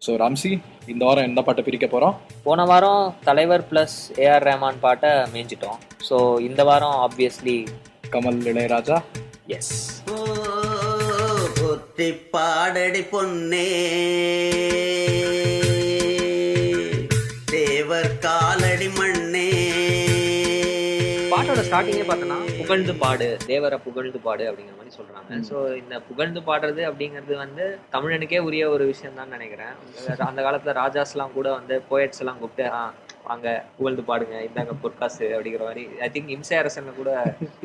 So Ramsay, இந்த வாரம் எந்த பாட்டை பிரிக்க போகிறோம்? போன வாரம் தலைவர் ப்ளஸ் ஏஆர் ரஹ்மான் பாட்டை மேய்ஞ்சிட்டோம். ஸோ இந்த வாரம் ஆப்வியஸ்லி கமல், இளையராஜா. எஸ். ஒத்தி பாடடி பொன்னே, தேவர் காலடி மண்ணே. பாட்டோட ஸ்டார்டிங்கே பார்த்தோன்னா புகழ்ந்து பாடு, தேவரை புகழ்ந்து பாடு அப்படிங்கிற மாதிரி சொல்றாங்க. ஸோ இந்த புகழ்ந்து பாடுறது அப்படிங்கிறது வந்து தமிழனுக்கே உரிய ஒரு விஷயம் தான் நினைக்கிறேன். அந்த காலத்துல ராஜாஸ்லாம் கூட வந்து போயட்ஸ் எல்லாம் கூப்பிட்டு வாங்க புகழ்ந்து பாடுங்க, இந்தாங்க பொற்காசு அப்படிங்கிற மாதிரி ஐ திங்க் இம்சை அரசனை கூட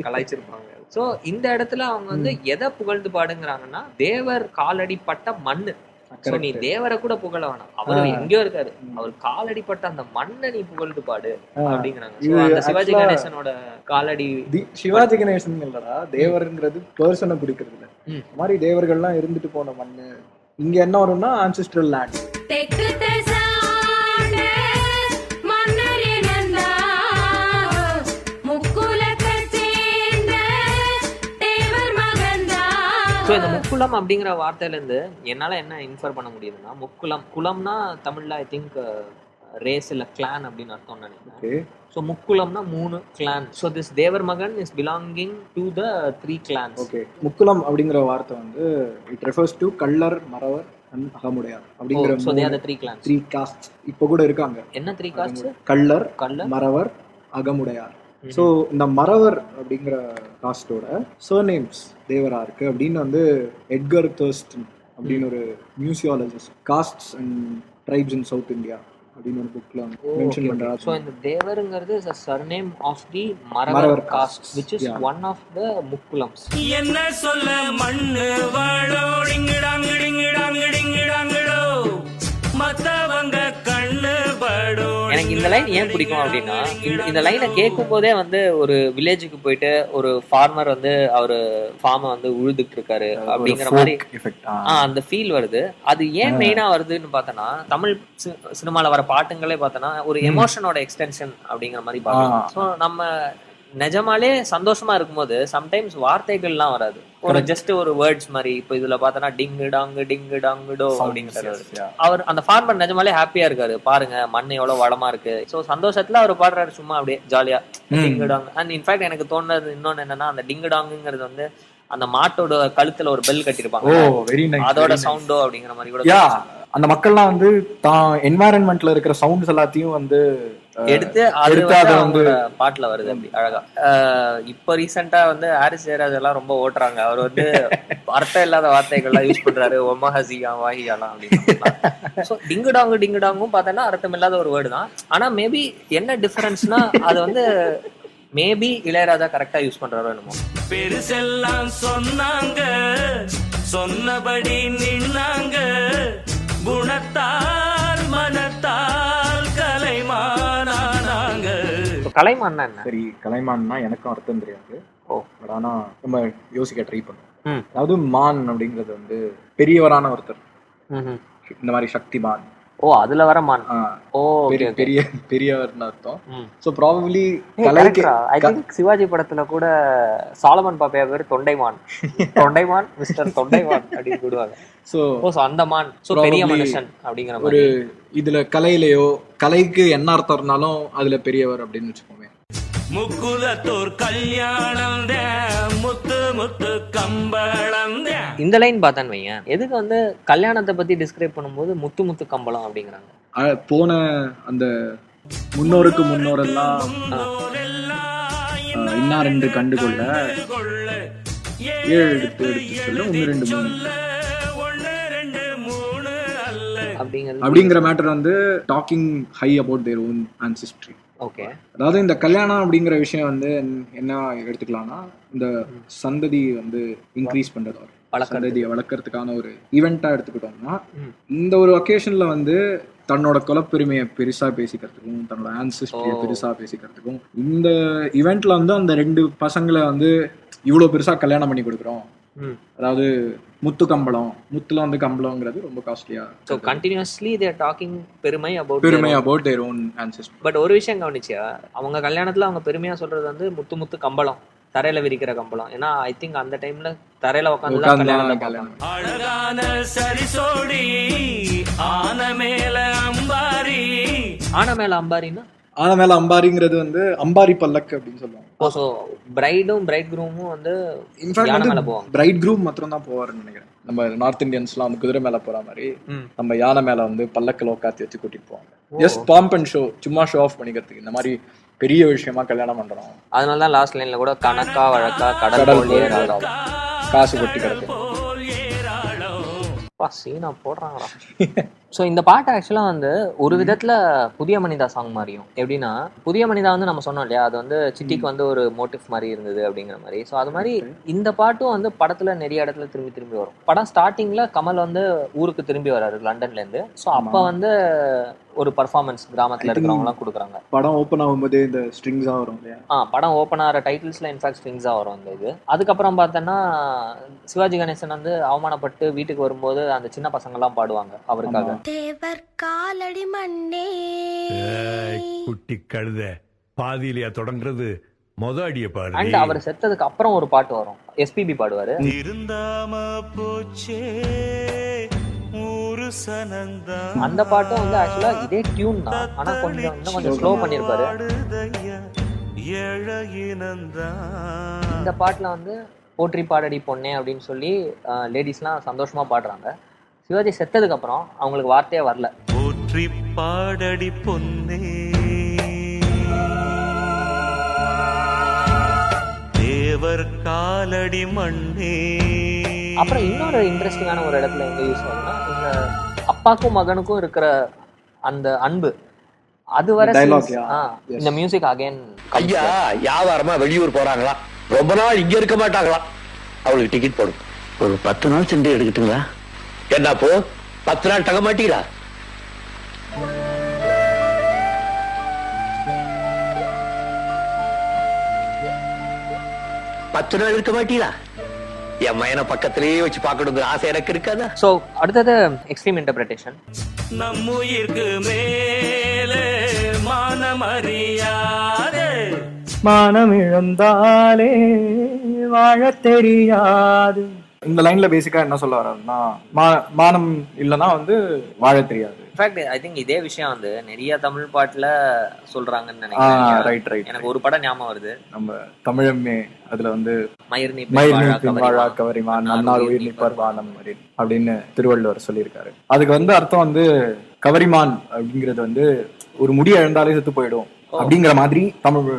கலாய்ச்சிருப்பாங்க. ஸோ இந்த இடத்துல அவங்க வந்து எதை புகழ்ந்து பாடுங்கிறாங்கன்னா தேவர் காலடிப்பட்ட மண்ணு. சோ நீ தேவரை கூட புகழ வேணாம், அவரு எங்கேயோ இருக்காரு, அவர் காலடிப்பட்ட அந்த மண்ணை நீ புகழ்ந்து பாடு அப்படிங்கிறாங்க. அந்த சிவாஜி கணேசனோட காலடி, சிவாஜி கணேசன் இல்லடா, தேவர்ங்கிறது பர்சனை பிடிக்கிறது இல்ல. இந்த மாதிரி தேவர்கள்லாம் இருந்துட்டு போன மண்ணு. இங்க என்ன வரும்னா ஆன்செஸ்ட்ரல் லேண்ட். ஸோ இந்த முக்குளம் அப்படிங்கிற வார்த்தையிலேருந்து என்னால் என்ன இன்ஃபர் பண்ண முடியுதுன்னா, முக்குளம், குளம்னா தமிழில் ஐ திங்க் ரேஸ் இல்லை கிளான் அப்படின்னு அர்த்தம் நினைக்கிறேன். ஸோ முக்குளம்னா 3 clan. So this Thevar Magan is belonging to the 3 clans. Okay, முக்குளம் அப்படிங்கிற வார்த்தை வந்து it refers to Kallar, Maravar and Agamudayar அப்படிங்கிற 3 கிளான்ஸ், 3 காஸ்ட் இப்போ கூட இருக்காங்க. என்ன 3 காஸ்ட்? கள்ளர், மறவர், அகமுடையார். ஸோ இந்த மறவர் அப்படிங்கிற காஸ்டோட சர்நேம்ஸ் தேவரா இருக்கு அப்படின்னு வந்து எட்கர் தர்ஸ்டன் அப்படின்னு ஒரு museologist, castes and tribes in South India அப்படின்னு ஒரு புக்ல மென்ஷன் பண்றாரு. ஸோ இந்த தேவருங்கிறது is a surname of the Maravar caste which is one of the முக்குளம்ஸ். என்ன சொல்ல மண்ணு வாழோடிங்கடாங்கடிங்கடாங்கடிங்கடாங்கடோ மத்தவங்க கண்ணு படோ. எனக்கு இந்த லைன் ஏன் பிடிக்கும் அப்படின்னா, இந்த லைனை கேட்கும் போதே வந்து ஒரு வில்லேஜுக்கு போயிட்டு ஒரு ஃபார்மர் வந்து அவரு ஃபார்மை வந்து உழுதுட்டு இருக்காரு அப்படிங்கிற மாதிரி அந்த ஃபீல் வருது. அது ஏன் மெயினா வருதுன்னு பார்த்தோன்னா, தமிழ் சினிமால வர பாட்டுங்களே பார்த்தோன்னா ஒரு எமோஷனோட எக்ஸ்டென்ஷன் அப்படிங்கிற மாதிரி பார்க்கலாம். ஸோ நம்ம நிஜமாலே சந்தோஷமா இருக்கும்போது சம்டைம்ஸ் வார்த்தைகள்லாம் வராது, ஒரு ஜஸ்ட் ஒரு வேர்ட்ஸ் மாதிரி. இப்போ இதுல பார்த்தோன்னா டிங்கு டாங்கு டிங்கு டாங்குடோ அப்படிங்கிறது. அவர் அந்த ஃபார்மர் நிஜமாலே ஹாப்பியா இருக்காரு, பாருங்க மண் எவ்வளவு வளமா இருக்கு. ஸோ சந்தோஷத்துல அவர் பாடுறாரு சும்மா அப்படியே ஜாலியா டிங்கு டாங். அண்ட் இன்ஃபேக்ட் எனக்கு தோணுது இன்னொன்னு என்னன்னா, அந்த டிங்கு டாங்குங்கிறது வந்து அந்த மாட்டோட கழுத்துல ஒரு பெல் கட்டிருப்பாங்க, அதோட சவுண்டோ அப்படிங்கிற மாதிரி கூட. அந்த மக்கள்லாம் வந்து தான் என்வாயரன்மெண்ட்ல இருக்கிற சவுண்ட்ஸ் எல்லாத்தையும் வந்து எடுத்து அது வந்து பாட்டுல வருது அப்படி அழகா. இப்ப ரீசெண்டா வந்து ஹாரிஸ் ஜெயராஜ் எல்லாம் ரொம்ப ஓட்டுறாங்க, அவர் வந்து அர்த்தம் இல்லாத வார்த்தைகள்லாம் யூஸ் பண்றாரு, ஒமஹசியா வாஹியாலாம் அப்படின்னு. ஸோ டிங்கு டாங்கும் பார்த்தோன்னா அர்த்தம் இல்லாத ஒரு வேர்டு தான். ஆனா மேபி என்ன டிஃபரன்ஸ்னா, அது வந்து மேபி இளையராஜா கரெக்டா யூஸ் பண்றாரோ என்னமோ. பெருசெல்லாம் சொன்னாங்க, சொன்னபடி நின்னாங்க, குணத்தால் மனத்தால் கலைமானாங்க. கலைமான்னா என்ன? சரி, கலைமான்னா எனக்கும் அர்த்தம் தெரியாது. ஆனா நம்ம யோசிக்க ட்ரை பண்ணுவோம். அதாவது மான் அப்படிங்கிறது வந்து பெரியவரான ஒருத்தர், இந்த மாதிரி சக்திமான். அதுல வர மான். பெரியவர்னு அர்த்தம். சோ ப்ராபபிலி கலைக்கு ஐ திங்க் சிவாஜி படத்துல கூட சாலமன் பாப்பையா பேர் தொண்டைமான், தொண்டைமான் மிஸ்டர் தொண்டைமான் அப்படின்னு கூடுவாங்க. சோ அந்த மான், சோ பெரிய மனுஷன் அப்படிங்கிற ஒரு இதுல கலையிலயோ கலைக்கு என்ன அர்த்தம் இருந்தாலும் அதுல பெரியவர் அப்படின்னு வச்சுக்கோங்க. முக்குலத்தோர் கல்யாணம் முத்து முத்து கம்பளம். இந்த லைன் பார்த்தான்னு வையன், எதுக்கு வந்து கல்யாணத்தை பத்தி டிஸ்கிரைப் பண்ணும்போது முத்து முத்து கம்பளம் அப்படிங்கிறாங்க? போன அந்த முன்னோருக்கு முன்னோரெல்லாம் இன்னா 2 கண்டு கொள்ள 7 எடுத்து சொல்ல 1 2 3 அப்படிங்கிற மேட்டர் வந்து talking high about their own ancestry. Okay, அதாவது இந்த கல்யாணம் அப்படிங்கிற விஷயம் வந்து என்ன எடுத்துக்கலாம்னா, இந்த சந்ததி வந்து இன்க்ரீஸ் பண்றது, சந்ததியை வளர்க்கறதுக்கான ஒரு ஈவெண்டா எடுத்துக்கிட்டோம்னா, இந்த ஒரு ஒகேஷன்ல வந்து தன்னோட குலப்பெருமையை பெருசா பேசிக்கிறதுக்கும் தன்னோட ஆன்செஸ்ட்ரியை பெருசா பேசிக்கிறதுக்கும் இந்த ஈவெண்ட்ல வந்து அந்த 2 பசங்களை வந்து இவ்வளவு பெருசா கல்யாணம் பண்ணி கொடுக்குறோம். அதாவது முத்து கம்பளம், முத்துல வந்து கம்பளம்ங்கிறது ரொம்ப காஸ்ட்லியா. So continuously they are talking பெருமை about their own ancestor. But ஒரு விஷயம் கவனிச்சியா, அவங்க கல்யாணத்துல அவங்க பெருமையா சொல்றது வந்து முத்து முத்து கம்பளம், தரையில விரிக்கிற கம்பளம். ஏன்னா ஐ திங்க் அந்த டைம்ல தரையில உட்காந்து கல்யாணம். அழகான சரிசோடி ஆன ஆனா மேல அம்பாரின்னா ஆனா மேல அம்பாரிங்கிறது வந்து அம்பாரி பல்லக்கு அப்படின்னு சொல்லுவாங்க. ஸோ பிரைடும் பிரைட் க்ரூமும் வந்து இன்ஃபேக்ட் யானை வந்து மேல போவாங்க. பிரைட் க்ரூம் மாத்திரம் தான் போவாருன்னு நினைக்கிறேன். நம்ம நார்த் இந்தியன்ஸ்லாம் வந்து குதிரை மேல போற மாதிரி நம்ம யானை மேல வந்து பல்லக்கில் உட்காந்து வச்சு கூட்டிட்டு போவாங்க. ஜஸ்ட் பாம்ப் அண்ட் ஷோ, சும்மா ஷோ ஆஃப் பண்ணிக்கிறதுக்கு. இந்த மாதிரி பெரிய விஷயமா கல்யாணம் பண்றோம். அதனாலதான் லாஸ்ட் லைன்ல கூட கணக்கா வழக்கா கடல் ஏறாளம் காசு கொட்டி கிடக்கும். சீனா போடுறாங்களா. ஸோ இந்த பாட்டு ஆக்சுவலா வந்து ஒரு விதத்துல புதிய மனிதா சாங் மாதிரியும். எப்படின்னா புதிய மனிதா வந்து நம்ம சொன்னோம் இல்லையா, அது வந்து சிட்டிக்கு வந்து ஒரு மோட்டிவ் மாதிரி இருந்தது அப்படிங்கிற மாதிரி. ஸோ அது மாதிரி இந்த பாட்டும் வந்து படத்துல நிறைய இடத்துல திரும்பி திரும்பி வரும். படம் ஸ்டார்டிங்ல கமல் வந்து ஊருக்கு திரும்பி வராரு லண்டன்ல இருந்து. ஸோ அப்ப வந்து ஒரு பர்ஃபார்மன்ஸ் கிராமத்துல இருக்கிறவங்க எல்லாம் கொடுக்குறாங்க. படம் ஓப்பன் ஆகும்போது இந்த ஸ்ட்ரிங்ஸா வரும் இல்லையா? படம் ஓப்பன் ஆகிற டைட்டில்ஸ்ல இன்ஃபேக்ட் ஸ்ட்ரிங்ஸா வரும் இந்த இது. அதுக்கப்புறம் பார்த்தோன்னா சிவாஜி கணேசன் வந்து அவமானப்பட்டு வீட்டுக்கு வரும்போது அந்த சின்ன பசங்க எல்லாம் பாடுவாங்க அவருக்காக. தேவர் காலடி மண்ணே குட்டி கழுத பாதியிலையா தொடங்குறது, மொத அடிய பாடு. அண்ட் அவர் செத்ததுக்கு அப்புறம் ஒரு பாட்டு வரும், எஸ்பிபி பாடுவாரு. அந்த பாட்டும் வந்து ஆக்சுவலா இதே டியூன் தான், ஆனா கொஞ்சம் ஸ்லோ பண்ணிருப்பாரு. இந்த பாட்டுல வந்து போற்றி பாடடி பொண்ணே அப்படின்னு சொல்லி லேடிஸ்லாம் சந்தோஷமா பாடுறாங்க. சிவாஜி செத்ததுக்கு அப்புறம் அவங்களுக்கு வார்த்தையே வரல. போற்றி பாடடி பொன்னே தேவர் காலடி மண்ணே. அப்புறம் இன்னொரு இன்ட்ரெஸ்டிங்கான ஒரு இடத்துல எங்க யூஸ் ஆகுதுன்னா, இந்த அப்பாக்கும் மகனுக்கும் இருக்கிற அந்த அன்பு, அது வர இந்த மியூசிக் அகைன். ஐயா வியாபாரமா வெளியூர் போறாங்களா, ரொம்ப நாள் இங்க இருக்க மாட்டாங்களா, அவளுக்கு டிக்கெட் போடும். ஒரு 10 நாள் சென்று எடுக்கட்டுங்களா? என்ன போ 10 நாள் தங்க மாட்டீங்களா? பத்து நாள் இருக்க மாட்டீங்களா? என் மயனை பக்கத்திலேயே வச்சு பாக்கணுங்கிற ஆசை எனக்கு இருக்காதா? சோ அடுத்தது எக்ஸ்ட்ரீம் இன்டர்பிரேஷன். நம்முயிருக்கு மேலே மானமறியாதே, மானம் இழந்தாலே வாழ தெரியாது. இந்த லைன்ல பேசிக்கா என்ன சொல்ல வர்றாருன்னா, மானம் இல்லைன்னா வந்து வாழ தெரியாது. இன்ஃபேக்ட் ஐ திங்க் இதே விஷயம் வந்து நிறைய தமிழ் பாட்டுல சொல்றாங்கன்னு நினைக்கிறேன். ரைட். எனக்கு ஒரு படம் ஞாபகம் வருது, நம்ம தமிழமே. அதுல வந்து மயிர் நீ வாழா கவரிமான் நன்னார் உயிர் நிற்பர் வானம் அப்படின்னு திருவள்ளுவர் சொல்லியிருக்காரு. அதுக்கு வந்து அர்த்தம் வந்து கவரிமான் அப்படிங்கிறது வந்து ஒரு முடிய இழந்தாலே செத்து போயிடும் அப்படிங்கிற மாதிரி தமிழ்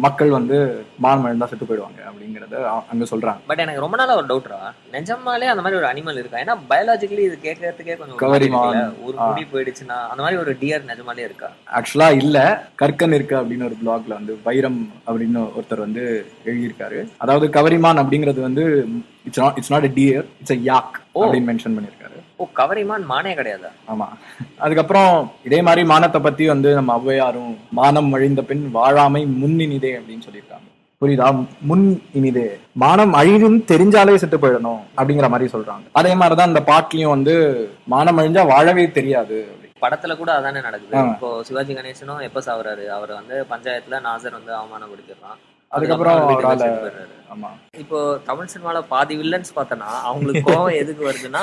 மக்கள் வந்து மானம் இழந்தா செத்து போயிடுவாங்க அப்படிங்கறத அங்க சொல்றாங்க. பட் எனக்கு ரொம்ப நாளா ஒரு டவுட்ரா, நிஜமாலே அந்த மாதிரி ஒரு அனிமல் இருக்கா? ஏன்னா பயாலஜிக்கலி இது கேட்கறதுக்கே கொஞ்சம் கவரிமான் ஒரு முடி போயிடுச்சுன்னா அந்த மாதிரி ஒரு டியர் நிஜமாலே இருக்கா? ஆக்சுவலா இல்ல, கற்கன் இருக்கு அப்படின்னு ஒரு பிளாக்ல வந்து வைரம் அப்படின்னு ஒருத்தர் வந்து எழுதியிருக்காரு. அதாவது கவரிமான் அப்படிங்கிறது வந்து it's not a deer, it's a yak அப்படின்னு மென்ஷன் பண்ணிருக்காரு. கவரிமான் மானே கிடையாதா? ஆமா. அதுக்கப்புறம் இதே மாதிரி மானத்தை பத்தி வந்து நம்ம ஔவையாரும் மானம் அழிந்த பின் வாழாமை முன்னினிதே அப்படின்னு சொல்லியிருக்காங்க. புரியுதா? முன் இனிதே, மானம் அழிவுன்னு தெரிஞ்சாலே செத்து போயிடணும் அப்படிங்கிற மாதிரி சொல்றாங்க. அதே மாதிரிதான் இந்த பாட்டிலையும் வந்து மானம் அழிஞ்சா வாழவே தெரியாது. படத்துல கூட அதானே நடக்குது. இப்போ சிவாஜி கணேசனும் எப்ப சாவுறாரு, அவர் வந்து பஞ்சாயத்துல நாசர் வந்து அவமானப்படுத்திடுறான். அதுக்கப்புறம் இப்போ தமிழ் சினிமால பாதி வில்லன்ஸ் பார்த்தனா அவங்களுக்கு கோவம் எதுக்கு வருதுன்னா,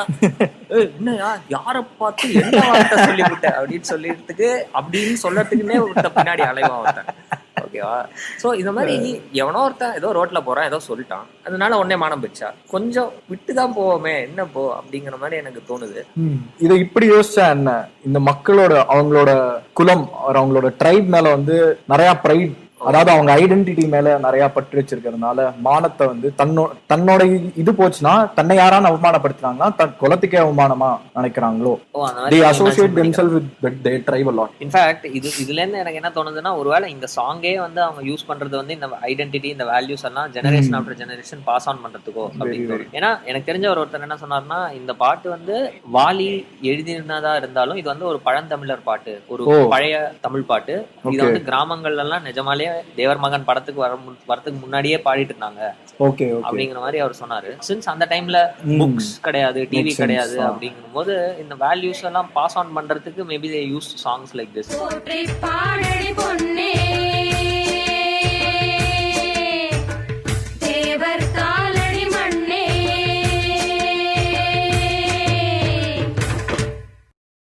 என்னையா யார பார்த்து என்ன வார்த்தை சொல்லிவிட்ட அப்படின்னு சொல்லிட்டு அப்படின்னு சொல்லறதுக்குன்னே ஒருத்த பின்னாடி அலைவா ஒருத்தன். ஓகேவா? சோ இந்த மாதிரி எவனோ ஒருத்தன் ஏதோ ரோட்ல போறான், ஏதோ சொல்லிட்டான், அதனால உடனே மானம் போச்சா? கொஞ்சம் விட்டுதான் போவோமே, என்ன போ அப்படிங்கிற மாதிரி எனக்கு தோணுது. இதை இப்படி யோசிச்சா என்ன, இந்த மக்களோட அவங்களோட குலம் அவங்களோட ட்ரைப் மேல வந்து நிறைய ப்ரைட், அதாவது அவங்க ஐடென்டிட்டி மேல நிறைய பற்று வச்சிருக்கிறதுனால மானத்தை வந்து தன்னோட இது போச்சுன்னா தன்னை யாரான அவமானப்படுத்தினாங்கன்னா தன் குலத்துக்கே அவமானமா நினைக்கிறாங்களோ. They associate themselves with their tribe a lot. In fact இதுல இருந்து எனக்கு என்ன தோணுதுன்னா, ஒருவேளை இந்த சாங்கே வந்து அவங்க யூஸ் பண்றது வந்து இந்த ஐடென்டிட்டி இந்த வேல்யூஸ் எல்லாம் generation after generation pass on பண்றதுக்கோ அப்படின்னு. ஏன்னா எனக்கு தெரிஞ்ச ஒருத்தர் என்ன சொன்னார்னா, இந்த பாட்டு வந்து வாலி எழுதினதா இருந்தாலும் இது வந்து ஒரு பழந்தமிழர் பாட்டு, ஒரு பழைய தமிழ் பாட்டு. இது வந்து கிராமங்கள்ல எல்லாம் நிஜமாலே தேவர் மகன் படத்துக்கு வரதுக்கு முன்னாடியே பாடிட்டு இருந்தாங்க அப்படிங்கிற மாதிரி அவர் சொன்னாரு. சின்ஸ் அந்த டைம்ல புக்ஸ் கிடையாது, டிவி கிடையாது அப்படிங்கும் போது இந்த வேல்யூஸ் எல்லாம் பாஸ் ஆன் பண்றதுக்கு maybe they use songs like this.